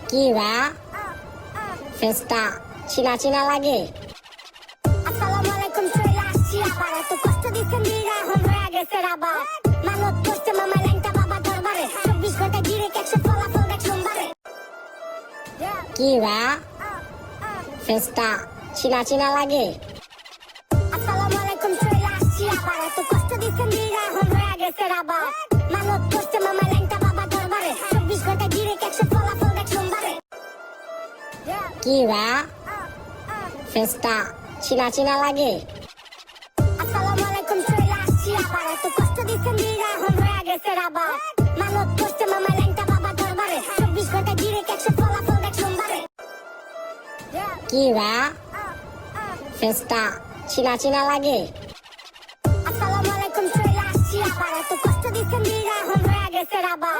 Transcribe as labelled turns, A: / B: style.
A: কি বা ফেসটা চিনা চিনা লাগে।
B: আসসালামু আলাইকুম, চলে আসছি আবার। এত কষ্ট দিচ্ছেন দিরা, এখন হয়ে গেছে রাবার। মানত করছে মামা ল্যাংটা বাবা দরবারে, 24 ঘন্টা ডিরেক্ট 100 ফলাফল দেখ সোমবারে।
A: কি বা ফেসটা চিনা চিনা লাগে।
B: আসসালামু আলাইকুম, চলে আসছি আবার। এত কষ্ট দিচ্ছেন দিরা, এখন হয়ে গেছে রাবার। মানত করছে মামা ল্যাংটা বাবা দরবারে, 24 ঘন্টা ডিরেক্ট 100 ফলাফল দেখ সোমবারে।
A: কি বা ফেসটা চিনা চিনা লাগে।
B: আসসালামু আলাইকুম, চলে আসছি আবার। এত কষ্ট দিচ্ছেন দিরা, এখন হয়ে গেছে রাবার। মানত করছে মামা ল্যাংটা বাবা দরবারে, 24 ঘন্টা ডিরেক্ট 100 ফলাফল দেখ সোমবারে।
A: কি বা ফেসটা চিনা চিনা লাগে।
B: আসসালামু আলাইকুম, চলে আসছি আবার। এত কষ্ট দিচ্ছেন দিরা, এখন হয়ে গেছে রাবার।